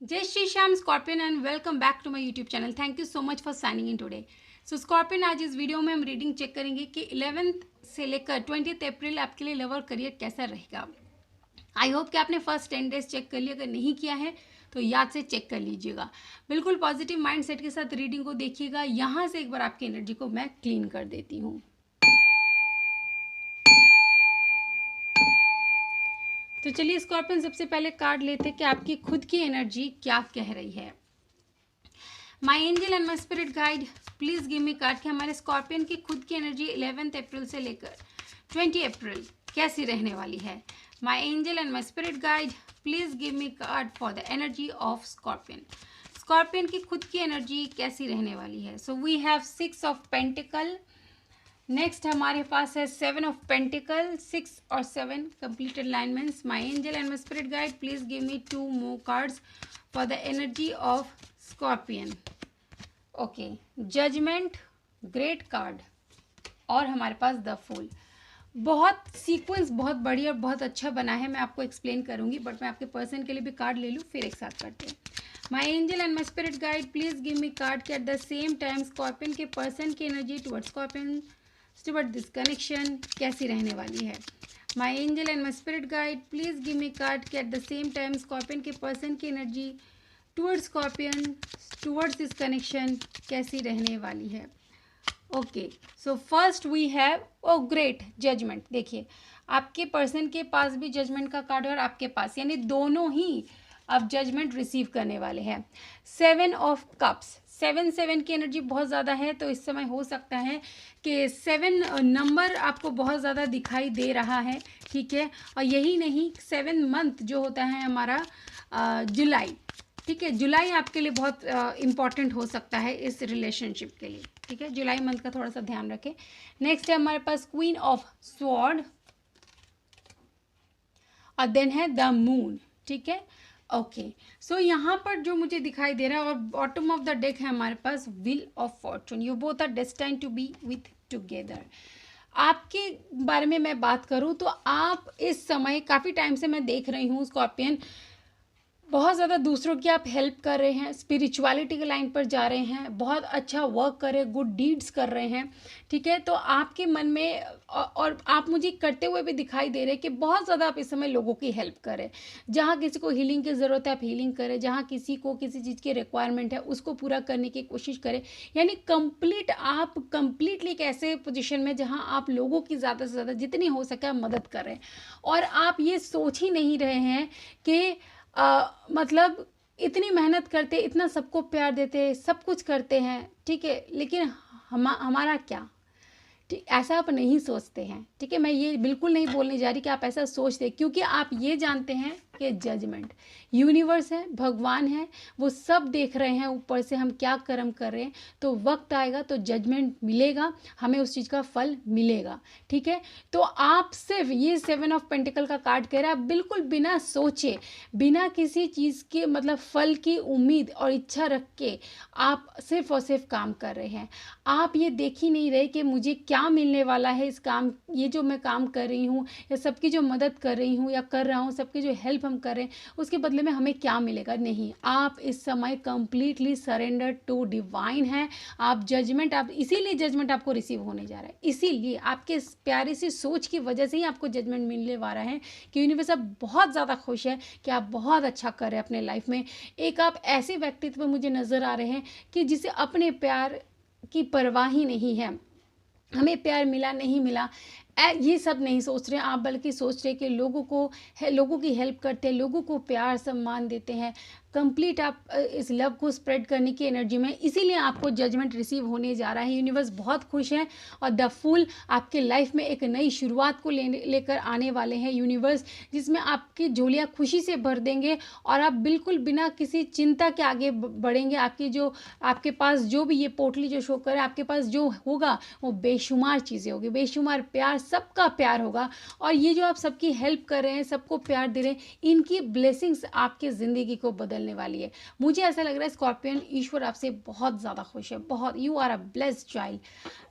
जय Shri Shyam scorpion and welcome back to my YouTube channel. Thank you so much for signing in today. So scorpion, आज इस video में हम reading check करेंगे कि 11th से लेकर 20th अप्रैल आपके लिए लव और करियर कैसा रहेगा। आई होप कि आपने फर्स्ट 10 डेज चेक कर लिया, अगर नहीं किया है तो याद से चेक कर लीजिएगा। बिल्कुल पॉजिटिव माइंड सेट के साथ रीडिंग को देखिएगा। यहाँ से एक बार आपकी एनर्जी को मैं क्लीन कर देती हूँ। तो चलिए स्कॉर्पियन, सबसे पहले कार्ड लेते हैं कि आपकी खुद की एनर्जी क्या कह रही है। My angel and my spirit guide, please give me card कि हमारे स्कॉर्पियन की खुद की एनर्जी 11th अप्रैल से लेकर 20 अप्रैल कैसी रहने वाली है। My angel and my spirit guide, please give me card for the energy of scorpion. Scorpion की खुद की एनर्जी कैसी रहने वाली है। So we have 6 of pentacle, next हमारे पास है 7 ऑफ पेंटिकल, 6 और 7 complete alignments. My angel and my spirit guide, please give me 2 more cards for the energy of scorpion. Okay, judgment, great card और हमारे पास द फूल। बहुत sequence बहुत बढ़िया और बहुत अच्छा बना है, मैं आपको एक्सप्लेन करूंगी, बट मैं आपके पर्सन के लिए भी कार्ड ले लूँ फिर एक साथ करते हैं। My angel and my spirit guide, please give me card कि at the same time scorpion के पर्सन की energy towards scorpion, towards this connection कैसी रहने वाली है। My angel and my spirit guide, please give me card कि at the same time scorpion के person की energy towards scorpion, towards this connection कैसी रहने वाली है। Okay, so first we have oh great judgement. देखिए, आपके पर्सन के पास भी जजमेंट का कार्ड है और आपके पास, यानी दोनों ही अब जजमेंट रिसीव करने वाले हैं। 7 ऑफ कप्स, 7 की एनर्जी बहुत ज़्यादा है, तो इस समय हो सकता है कि 7 नंबर आपको बहुत ज़्यादा दिखाई दे रहा है, ठीक है। और यही नहीं, 7 मंथ जो होता है हमारा जुलाई, ठीक है, जुलाई आपके लिए बहुत इम्पॉर्टेंट हो सकता है इस रिलेशनशिप के लिए, ठीक है। जुलाई मंथ का थोड़ा सा ध्यान रखें। नेक्स्ट है हमारे पास क्वीन ऑफ स्वॉर्ड और देन है द मून, ठीक है। ओके, सो यहाँ पर जो मुझे दिखाई दे रहा है और बॉटम ऑफ द डेक है हमारे पास wheel of fortune. You both are destined to be with together. आपके बारे में मैं बात करूँ तो आप इस समय, काफ़ी टाइम से मैं देख रही हूँ स्कॉर्पियन, बहुत ज़्यादा दूसरों की आप हेल्प कर रहे हैं, स्पिरिचुअलिटी के लाइन पर जा रहे हैं, बहुत अच्छा वर्क कर रहे हैं, गुड डीड्स कर रहे हैं, ठीक है। तो आपके मन में और आप मुझे करते हुए भी दिखाई दे रहे हैं कि बहुत ज़्यादा आप इस समय लोगों की हेल्प करें। जहाँ किसी को हीलिंग की ज़रूरत है आप हीलिंग करें, जहाँ किसी को किसी चीज़ की रिक्वायरमेंट है उसको पूरा करने की कोशिश करें। यानी कंप्लीट, आप कंप्लीटली एक ऐसे पोजिशन में जहाँ आप लोगों की ज़्यादा से ज़्यादा जितनी हो सके आप मदद कर रहे हैं। और आप ये सोच ही नहीं रहे हैं कि मतलब इतनी मेहनत करते, इतना सबको प्यार देते, सब कुछ करते हैं, ठीक है, लेकिन हमारा क्या, ठीक, ऐसा आप नहीं सोचते हैं, ठीक है। मैं ये बिल्कुल नहीं बोलने जा रही कि आप ऐसा सोचते, क्योंकि आप ये जानते हैं कि जजमेंट, यूनिवर्स है, भगवान है, वो सब देख रहे हैं ऊपर से हम क्या कर्म कर रहे हैं। तो वक्त आएगा तो जजमेंट मिलेगा, हमें उस चीज़ का फल मिलेगा, ठीक है। तो आप सिर्फ ये 7 ऑफ पेंटिकल का कार्ड कह रहा है, आप बिल्कुल बिना सोचे, बिना किसी चीज़ के मतलब फल की उम्मीद और इच्छा रख के आप सिर्फ और सिर्फ काम कर रहे हैं। आप ये देख ही नहीं रहे कि मुझे क्या मिलने वाला है इस काम, ये जो मैं काम कर रही हूँ या सबकी जो मदद कर रही हूँ या कर रहा हूँ, सबकी जो हेल्प हम कर रहे हैं, उसके बदले में हमें क्या मिलेगा। नहीं, आप इस समय कंप्लीटली सरेंडर टू डिवाइन है। आप जजमेंट, आप इसीलिए जजमेंट आपको रिसीव होने जा रहा है, इसीलिए आपके प्यारी सी सोच की वजह से ही आपको जजमेंट मिलने वाला है कि यूनिवर्स अब बहुत ज़्यादा खुश है कि आप बहुत अच्छा कर रहे हैं अपने लाइफ में। एक आप ऐसे व्यक्तित्व मुझे नज़र आ रहे हैं कि जिसे अपने प्यार की परवाह ही नहीं है, हमें प्यार मिला नहीं मिला ये सब नहीं सोच रहे आप, बल्कि सोच रहे कि लोगों की हेल्प करते हैं, लोगों को प्यार सम्मान देते हैं। कंप्लीट आप इस लव को स्प्रेड करने की एनर्जी में, इसीलिए आपको जजमेंट रिसीव होने जा रहा है। यूनिवर्स बहुत खुश है और द फूल आपके लाइफ में एक नई शुरुआत को लेकर आने वाले हैं यूनिवर्स, जिसमें आपकी झोलियाँ खुशी से भर देंगे और आप बिल्कुल बिना किसी चिंता के आगे बढ़ेंगे। आपके पास जो भी ये पोटली जो शो करे, आपके पास जो होगा वो बेशुमार चीज़ें होगी, बेशुमार प्यार सबका प्यार होगा, और ये जो आप सबकी हेल्प कर रहे हैं, सबको प्यार दे रहे हैं, इनकी ब्लेसिंग्स आपके ज़िंदगी को बदलने वाली है। मुझे ऐसा लग रहा है स्कॉर्पियन, ईश्वर आपसे बहुत ज़्यादा खुश है, बहुत, you are a blessed child.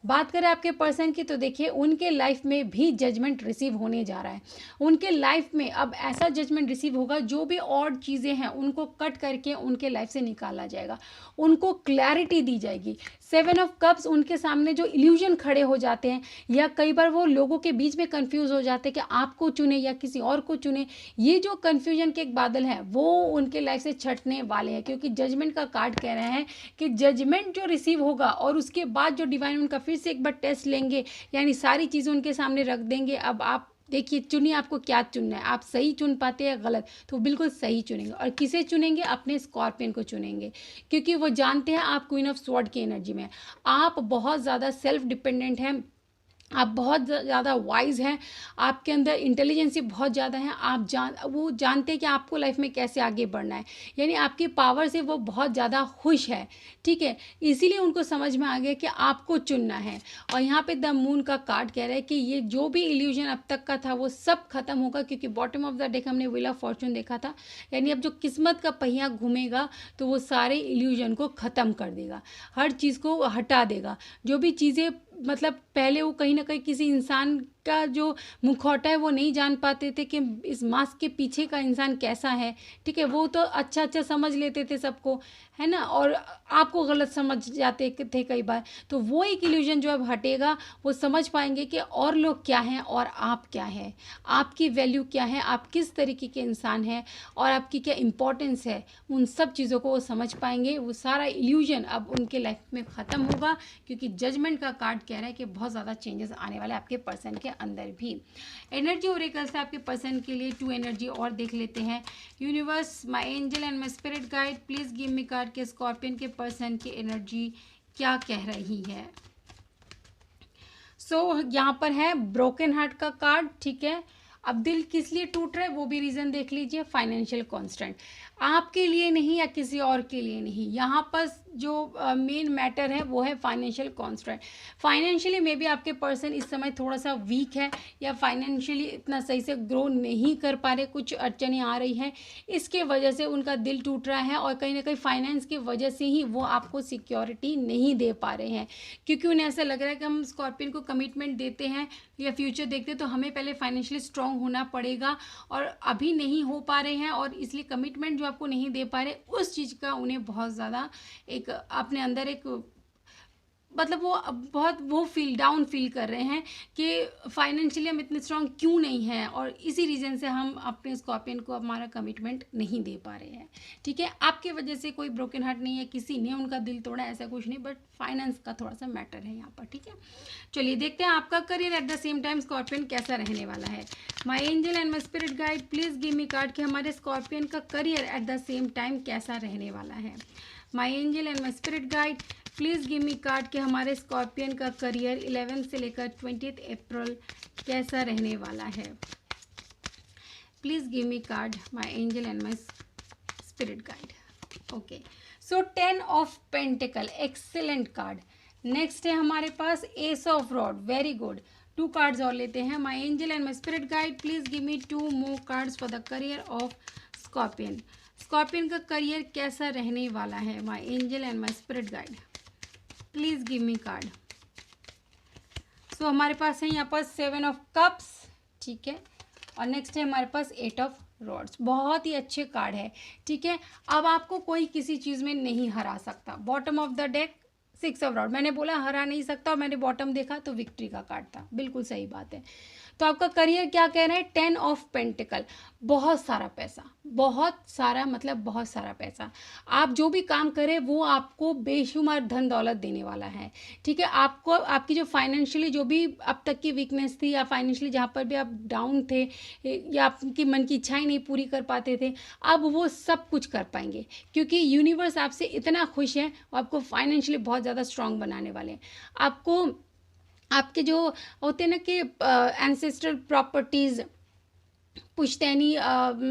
बात करें आपके पर्सन की, तो देखिए उनके लाइफ में भी जजमेंट रिसीव होने जा रहा है। उनके लाइफ में अब ऐसा जजमेंट रिसीव होगा, जो भी और चीज़ें हैं उनको कट करके उनके लाइफ से निकाला जाएगा, उनको क्लैरिटी दी जाएगी। 7 ऑफ कप्स, उनके सामने जो इल्यूजन खड़े हो जाते हैं, या कई बार वो लोगों के बीच में कंफ्यूज हो जाते हैं कि आपको चुने या किसी और को चुने, ये जो कंफ्यूजन के एक बादल हैं वो उनके लाइफ से छटने वाले हैं, क्योंकि जजमेंट का कार्ड कह रहे हैं कि जजमेंट जो रिसीव होगा और उसके बाद जो डिवाइन उनका फिर से एक बार टेस्ट लेंगे, यानी सारी चीज़ें उनके सामने रख देंगे। अब आप देखिए, चुनिए आपको क्या चुनना है, आप सही चुन पाते हैं या गलत, तो बिल्कुल सही चुनेंगे। और किसे चुनेंगे? अपने स्कॉर्पियन को चुनेंगे, क्योंकि वो जानते हैं आप क्वीन ऑफ स्वॉर्ड की एनर्जी में, आप बहुत ज़्यादा सेल्फ डिपेंडेंट हैं, आप बहुत ज़्यादा वाइज हैं, आपके अंदर इंटेलिजेंसी बहुत ज़्यादा है, वो जानते हैं कि आपको लाइफ में कैसे आगे बढ़ना है, यानी आपकी पावर से वो बहुत ज़्यादा खुश है, ठीक है। इसीलिए उनको समझ में आ गया कि आपको चुनना है। और यहाँ पे द मून का कार्ड कह रहा है कि ये जो भी इल्यूजन अब तक का था वो सब खत्म होगा, क्योंकि बॉटम ऑफ द डेक हमने व्हील ऑफ फॉर्चून देखा था, यानी अब जो किस्मत का पहिया घूमेगा तो वो सारे इल्यूजन को ख़त्म कर देगा, हर चीज़ को हटा देगा। जो भी चीज़ें मतलब पहले वो कहीं ना कहीं किसी इंसान का जो मुखौटा है वो नहीं जान पाते थे कि इस मास्क के पीछे का इंसान कैसा है, ठीक है, वो तो अच्छा अच्छा समझ लेते थे सबको, है ना, और आपको गलत समझ जाते थे कई बार। तो वो एक इल्यूजन जो अब हटेगा, वो समझ पाएंगे कि और लोग क्या हैं और आप क्या है, आपकी वैल्यू क्या है, आप किस तरीके के इंसान हैं और आपकी क्या इम्पोर्टेंस है, उन सब चीज़ों को वो समझ पाएंगे। वो सारा इल्यूजन अब उनके लाइफ में ख़त्म होगा, क्योंकि जजमेंट का कार्ड कह रहा है कि बहुत ज़्यादा चेंजेस आने वाले आपके पर्सन के अंदर भी। एनर्जी ओरेकल से आपके पर्सन के लिए 2 एनर्जी और देख लेते हैं। Universe, my angel and my spirit guide, please give me card के स्कॉर्पियन के पर्सन की एनर्जी क्या कह रही है। यहाँ पर है ब्रोकन हार्ट का कार्ड, ठीक है। अब दिल किस लिए टूट रहा है वो भी रीज़न देख लीजिए, फाइनेंशियल कॉन्स्टेंट, आपके लिए नहीं या किसी और के लिए नहीं, यहाँ पर जो मेन मैटर है वो है financial constant. Financially may be आपके पर्सन इस समय थोड़ा सा वीक है, या फाइनेंशियली इतना सही से ग्रो नहीं कर पा रहे, कुछ अड़चनें आ रही हैं, इसके वजह से उनका दिल टूट रहा है, और कहीं ना कहीं फाइनेंस की वजह से ही वो आपको सिक्योरिटी नहीं दे पा रहे हैं, क्योंकि उन्हें ऐसा लग रहा है कि हम स्कॉर्पियन को कमिटमेंट देते हैं या फ्यूचर देखते हैं तो हमें पहले फाइनेंशियली स्ट्रांग होना पड़ेगा, और अभी नहीं हो पा रहे हैं, और इसलिए कमिटमेंट जो आपको नहीं दे पा रहे, उस चीज़ का उन्हें बहुत ज़्यादा एक अपने अंदर एक मतलब वो बहुत वो डाउन फील कर रहे हैं कि फाइनेंशियली हम इतने स्ट्रांग क्यों नहीं हैं, और इसी रीज़न से हम अपने स्कॉर्पियन को हमारा कमिटमेंट नहीं दे पा रहे हैं, ठीक है। आपके वजह से कोई ब्रोकन हार्ट नहीं है, किसी ने उनका दिल तोड़ा, ऐसा कुछ नहीं, बट फाइनेंस का थोड़ा सा मैटर है यहाँ पर, ठीक है। चलिए देखते हैं आपका career at the same time scorpion कैसा रहने वाला है। My angel and my spirit guide, please give me card कि हमारे स्कॉर्पियन का career at the same time कैसा रहने वाला है। My angel and my spirit guide, please give me card कि हमारे स्कॉर्पियन का करियर 11 से लेकर 20 अप्रैल कैसा रहने वाला है। Please give me card my angel and my spirit guide. Okay, so 10 of pentacle, excellent card. Next है हमारे पास ace of rod, very good. 2 cards और लेते हैं। My angel and my spirit guide, please give me 2 more cards for the career of scorpion. Scorpion का career कैसा रहने वाला है। My angel and my spirit guide, please give me card. सो हमारे पास है यहाँ पर 7 ऑफ कप्स, ठीक है, और नेक्स्ट है हमारे पास 8 ऑफ रॉड्स। बहुत ही अच्छे कार्ड है, ठीक है। अब आपको कोई किसी चीज़ में नहीं हरा सकता। Bottom of the deck 6 of rod, मैंने बोला हरा नहीं सकता, और मैंने बॉटम देखा तो विक्ट्री का कार्ड था, बिल्कुल सही बात है। तो आपका करियर क्या कह रहा है, 10 ऑफ पेंटिकल, बहुत सारा पैसा, बहुत सारा मतलब बहुत सारा पैसा। आप जो भी काम करें वो आपको बेशुमार धन दौलत देने वाला है, ठीक है। आपको आपकी जो फाइनेंशियली जो भी अब तक की वीकनेस थी, या फाइनेंशियली जहाँ पर भी आप डाउन थे, या आपकी मन की इच्छाएं नहीं पूरी कर पाते थे, अब वो सब कुछ कर पाएंगे, क्योंकि यूनिवर्स आपसे इतना खुश है, वो आपको फाइनेंशियली बहुत ज़्यादा स्ट्रांग बनाने वाले हैं। आपको आपके जो होते हैं ना कि एंसेस्ट्रल प्रॉपर्टीज़, पुश्तैनी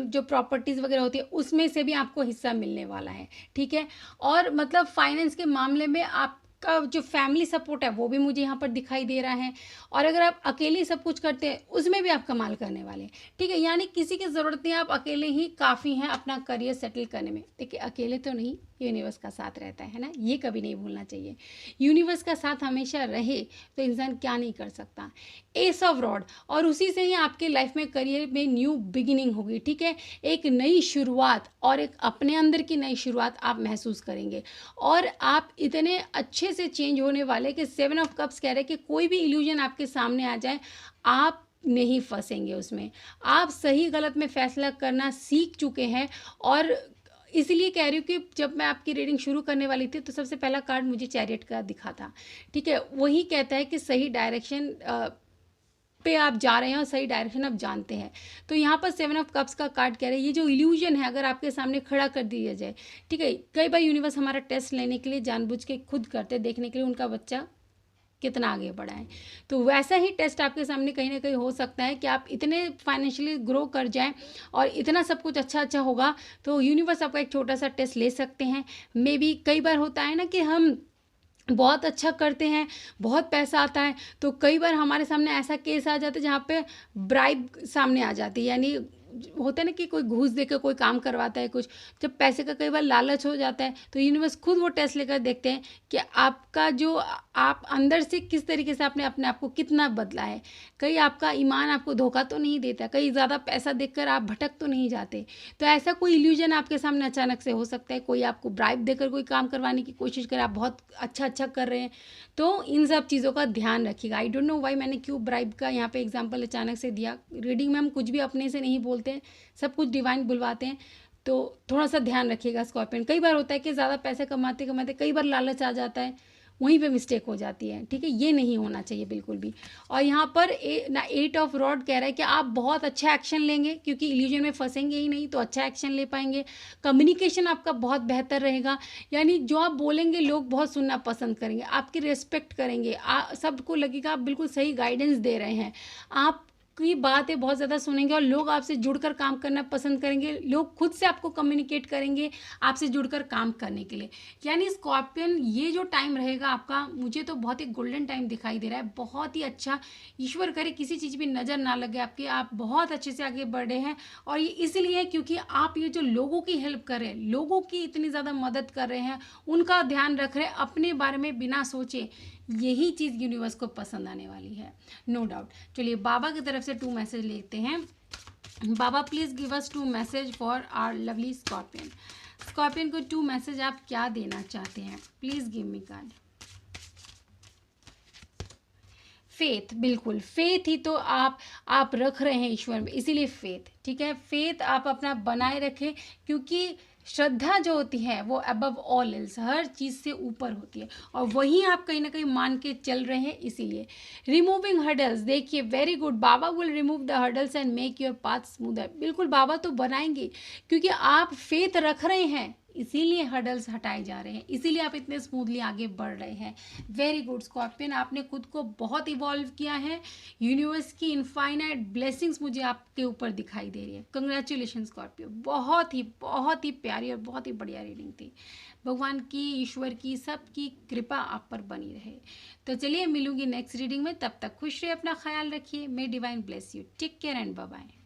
जो प्रॉपर्टीज़ वगैरह होती है, उसमें से भी आपको हिस्सा मिलने वाला है, ठीक है। और मतलब फाइनेंस के मामले में आपका का जो फैमिली सपोर्ट है वो भी मुझे यहाँ पर दिखाई दे रहा है, और अगर आप अकेले सब कुछ करते हैं उसमें भी आप कमाल करने वाले हैं, ठीक है। यानी किसी की ज़रूरत नहीं, आप अकेले ही काफ़ी हैं अपना करियर सेटल करने में। देखिए अकेले तो नहीं, यूनिवर्स का साथ रहता है ना, ये कभी नहीं भूलना चाहिए। यूनिवर्स का साथ हमेशा रहे तो इंसान क्या नहीं कर सकता। एस ऑफ रॉड, और उसी से ही आपके लाइफ में करियर में न्यू बिगिनिंग होगी, ठीक है। एक नई शुरुआत और एक अपने अंदर की नई शुरुआत आप महसूस करेंगे, और आप इतने अच्छे से चेंज होने वाले कि 7 ऑफ कप्स कह रहे हैं कि कोई भी इल्यूजन आपके सामने आ जाए आप नहीं फंसेंगे उसमें। आप सही गलत में फैसला करना सीख चुके हैं, और इसलिए कह रही हूँ कि जब मैं आपकी रीडिंग शुरू करने वाली थी तो सबसे पहला कार्ड मुझे चैरियट का दिखा था, ठीक है। वही कहता है कि सही डायरेक्शन पे आप जा रहे हैं और सही डायरेक्शन आप जानते हैं। तो यहाँ पर 7 ऑफ कप्स का कार्ड कह रहे हैं ये जो इल्यूजन है अगर आपके सामने खड़ा कर दिया जाए, ठीक है। कई बार यूनिवर्स हमारा टेस्ट लेने के लिए जानबूझ के खुद करते हैं, देखने के लिए उनका बच्चा कितना आगे बढ़ा है। तो वैसा ही टेस्ट आपके सामने कहीं ना कहीं हो सकता है कि आप इतने फाइनेंशियली ग्रो कर जाएं और इतना सब कुछ अच्छा अच्छा होगा, तो यूनिवर्स आपका एक छोटा सा टेस्ट ले सकते हैं। मे बी कई बार होता है ना कि हम बहुत अच्छा करते हैं, बहुत पैसा आता है, तो कई बार हमारे सामने ऐसा केस आ जाता है जहाँ पे ब्राइब सामने आ जाती है, यानी होता है ना कि कोई घूस देकर कोई काम करवाता है कुछ। जब पैसे का कई बार लालच हो जाता है तो यूनिवर्स खुद वो टेस्ट लेकर देखते हैं कि आपका जो आप अंदर से किस तरीके से आपने अपने आप को कितना बदला है। कहीं आपका ईमान आपको धोखा तो नहीं देता, कहीं ज़्यादा पैसा देखकर आप भटक तो नहीं जाते। तो ऐसा कोई इल्यूजन आपके सामने अचानक से हो सकता है, कोई आपको ब्राइब देकर कोई काम करवाने की कोशिश करे, आप बहुत अच्छा अच्छा कर रहे हैं, तो इन सब चीज़ों का ध्यान रखिएगा। आई डोंट नो वाई मैंने क्यों ब्राइब का यहाँ पे एग्जांपल अचानक से दिया। रीडिंग में हम कुछ भी अपने से नहीं बोलते हैं, सब कुछ डिवाइन बुलवाते हैं, तो थोड़ा सा ध्यान रखिएगा स्कॉर्पियन। कई बार होता है कि ज़्यादा पैसे कमाते कमाते कई बार लालच आ जाता है, वहीं पे मिस्टेक हो जाती है, ठीक है। ये नहीं होना चाहिए बिल्कुल भी। और यहाँ पर 8 ऑफ रॉड कह रहा है कि आप बहुत अच्छा एक्शन लेंगे, क्योंकि इल्यूजन में फंसेंगे ही नहीं तो अच्छा एक्शन ले पाएंगे। कम्युनिकेशन आपका बहुत बेहतर रहेगा, यानी जो आप बोलेंगे लोग बहुत सुनना पसंद करेंगे, आपकी रिस्पेक्ट करेंगे, सबको लगेगा आप बिल्कुल सही गाइडेंस दे रहे हैं। आप की बातें बहुत ज़्यादा सुनेंगे और लोग आपसे जुड़कर काम करना पसंद करेंगे, लोग खुद से आपको कम्युनिकेट करेंगे आपसे जुड़कर काम करने के लिए। यानी स्कॉर्पियन ये जो टाइम रहेगा आपका, मुझे तो बहुत ही गोल्डन टाइम दिखाई दे रहा है, बहुत ही अच्छा। ईश्वर करे किसी चीज़ भी नज़र ना लगे आपकी, आप बहुत अच्छे से आगे बढ़ रहे हैं। और ये इसलिए क्योंकि आप ये जो लोगों की हेल्प कर रहे हैं, लोगों की इतनी ज़्यादा मदद कर रहे हैं, उनका ध्यान रख रहे हैं अपने बारे में बिना सोचे, यही चीज़ यूनिवर्स को पसंद आने वाली है, नो डाउट। चलिए बाबा की तरफ से 2 मैसेज लेते हैं। बाबा please give us 2 message for our lovely scorpion. Scorpion को 2 मैसेज आप क्या देना चाहते हैं, please give me card. Faith, बिल्कुल फेथ ही तो आप रख रहे हैं ईश्वर में, इसीलिए फेथ, ठीक है। फेथ आप अपना बनाए रखें, क्योंकि श्रद्धा जो होती है वो अबव ऑल एल्स, हर चीज़ से ऊपर होती है, और वही आप कहीं ना कहीं मान के चल रहे हैं। इसीलिए रिमूविंग हर्डल्स, देखिए very good, Baba will remove the hurdles and make your path smoother. बिल्कुल बाबा तो बनाएंगे, क्योंकि आप फेथ रख रहे हैं, इसीलिए हर्डल्स हटाए जा रहे हैं, इसीलिए आप इतने स्मूथली आगे बढ़ रहे हैं। वेरी गुड स्कॉर्पियन, आपने खुद को बहुत इवॉल्व किया है। यूनिवर्स की इनफाइनाइट ब्लेसिंग्स मुझे आपके ऊपर दिखाई दे रही है। कंग्रेचुलेशन स्कॉर्पियो, बहुत ही प्यारी और बहुत ही बढ़िया रीडिंग थी। भगवान की, ईश्वर की, सबकी कृपा आप पर बनी रहे। तो चलिए मिलूंगी नेक्स्ट रीडिंग में, तब तक खुश रहिए, अपना ख्याल रखिए। May divine bless you, take care and bye bye.